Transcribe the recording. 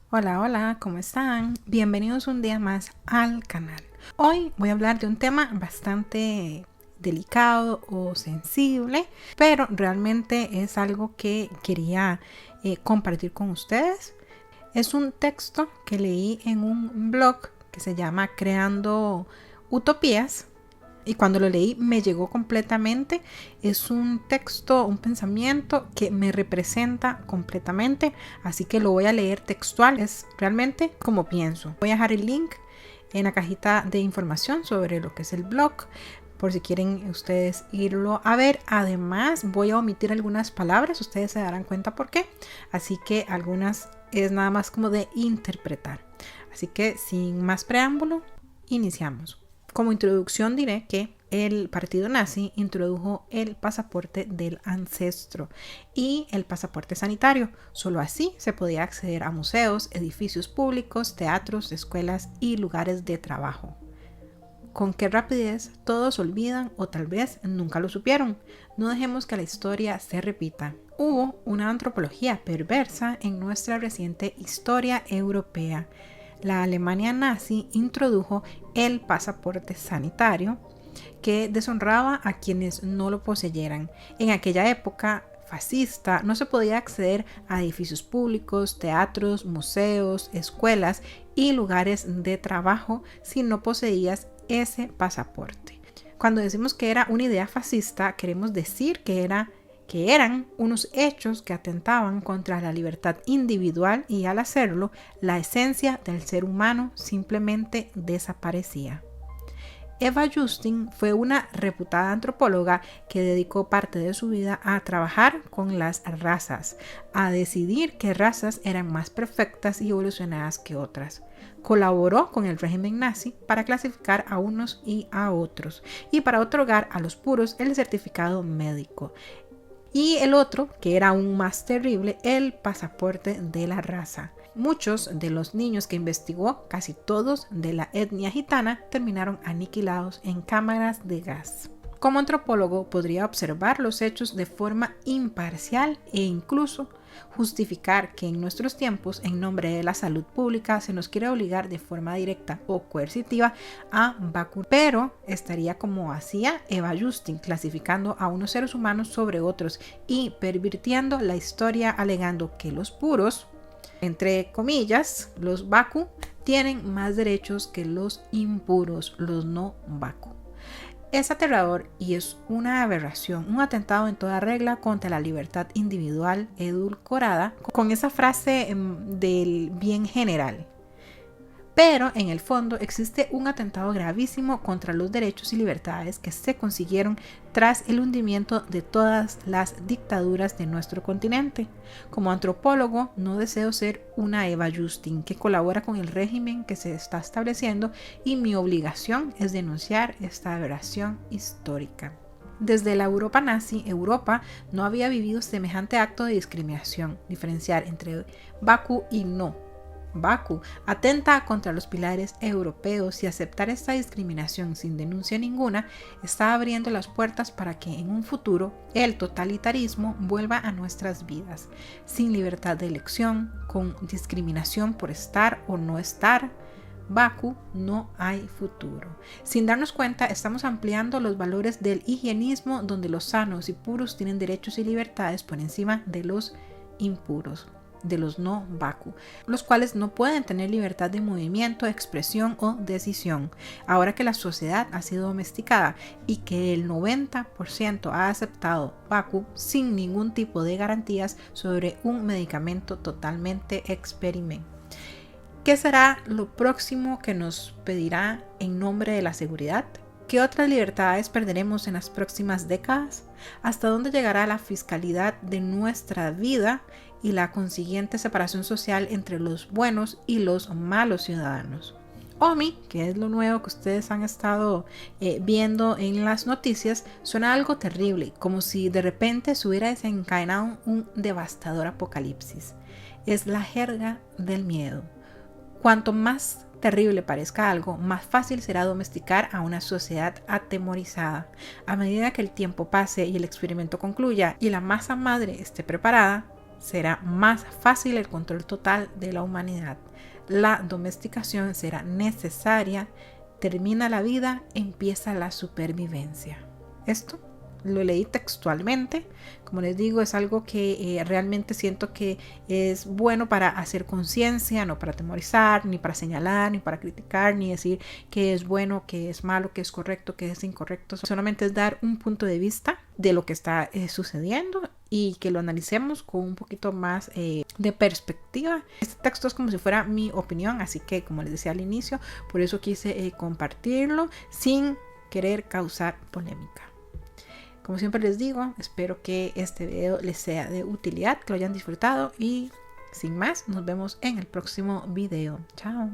Hola, hola, ¿cómo están? Bienvenidos un día más al canal. Hoy voy a hablar de un tema bastante delicado o sensible, pero realmente es algo que quería compartir con ustedes. Es un texto que leí en un blog que se llama Creando Utopías. Y cuando lo leí me llegó completamente. Es un texto, un pensamiento que me representa completamente. Así que lo voy a leer textual. Es realmente como pienso. Voy a dejar el link en la cajita de información sobre lo que es el blog, por si quieren ustedes irlo a ver. Además voy a omitir algunas palabras. Ustedes se darán cuenta por qué. Así que algunas es nada más como de interpretar. Así que sin más preámbulo, iniciamos. Como introducción diré que el partido nazi introdujo el pasaporte del ancestro y el pasaporte sanitario. Solo así se podía acceder a museos, edificios públicos, teatros, escuelas y lugares de trabajo. Con qué rapidez todos olvidan o tal vez nunca lo supieron. No dejemos que la historia se repita. Hubo una antropología perversa en nuestra reciente historia europea. La Alemania nazi introdujo el pasaporte sanitario que deshonraba a quienes no lo poseyeran. En aquella época fascista no se podía acceder a edificios públicos, teatros, museos, escuelas y lugares de trabajo si no poseías ese pasaporte. Cuando decimos que era una idea fascista, queremos decir que eran unos hechos que atentaban contra la libertad individual y al hacerlo, la esencia del ser humano simplemente desaparecía. Eva Justin fue una reputada antropóloga que dedicó parte de su vida a trabajar con las razas, a decidir qué razas eran más perfectas y evolucionadas que otras. Colaboró con el régimen nazi para clasificar a unos y a otros y para otorgar a los puros el certificado médico. Y el otro, que era aún más terrible, el pasaporte de la raza. Muchos de los niños que investigó, casi todos de la etnia gitana, terminaron aniquilados en cámaras de gas. Como antropólogo podría observar los hechos de forma imparcial e incluso justificar que en nuestros tiempos, en nombre de la salud pública, se nos quiere obligar de forma directa o coercitiva a vacunar. Pero estaría como hacía Eva Justin, clasificando a unos seres humanos sobre otros y pervirtiendo la historia, alegando que los puros, entre comillas, los vacu, tienen más derechos que los impuros, los no vacu. Es aterrador y es una aberración, un atentado en toda regla contra la libertad individual edulcorada con esa frase del bien general. Pero en el fondo existe un atentado gravísimo contra los derechos y libertades que se consiguieron tras el hundimiento de todas las dictaduras de nuestro continente. Como antropólogo no deseo ser una Eva Justin que colabora con el régimen que se está estableciendo y mi obligación es denunciar esta aberración histórica. Desde la Europa nazi, Europa no había vivido semejante acto de discriminación, diferenciar entre vacu y no. Vacu atenta contra los pilares europeos y aceptar esta discriminación sin denuncia ninguna está abriendo las puertas para que en un futuro el totalitarismo vuelva a nuestras vidas, sin libertad de elección, con discriminación por estar o no estar. Vacu, no hay futuro. Sin darnos cuenta, estamos ampliando los valores del higienismo donde los sanos y puros tienen derechos y libertades por encima de los impuros, de los no vacu, los cuales no pueden tener libertad de movimiento, expresión o decisión. Ahora que la sociedad ha sido domesticada y que el 90% ha aceptado vacu sin ningún tipo de garantías sobre un medicamento totalmente experimental. ¿Qué será lo próximo que nos pedirá en nombre de la seguridad? ¿Qué otras libertades perderemos en las próximas décadas? ¿Hasta dónde llegará la fiscalidad de nuestra vida y la consiguiente separación social entre los buenos y los malos ciudadanos? OMI, que es lo nuevo que ustedes han estado viendo en las noticias, suena algo terrible, como si de repente se hubiera desencadenado un devastador apocalipsis. Es la jerga del miedo. Cuanto más terrible parezca algo, más fácil será domesticar a una sociedad atemorizada. A medida que el tiempo pase y el experimento concluya y la masa madre esté preparada, será más fácil el control total de la humanidad. La domesticación será necesaria. Termina la vida, empieza la supervivencia. Esto lo leí textualmente. Como les digo, es algo que realmente siento que es bueno para hacer conciencia, no para atemorizar, ni para señalar, ni para criticar, ni decir que es bueno, que es malo, que es correcto, que es incorrecto. Solamente es dar un punto de vista de lo que está sucediendo y que lo analicemos con un poquito más de perspectiva. Este texto es como si fuera mi opinión, así que como les decía al inicio, por eso quise compartirlo sin querer causar polémica. Como siempre les digo, espero que este video les sea de utilidad, que lo hayan disfrutado y sin más, nos vemos en el próximo video. Chao.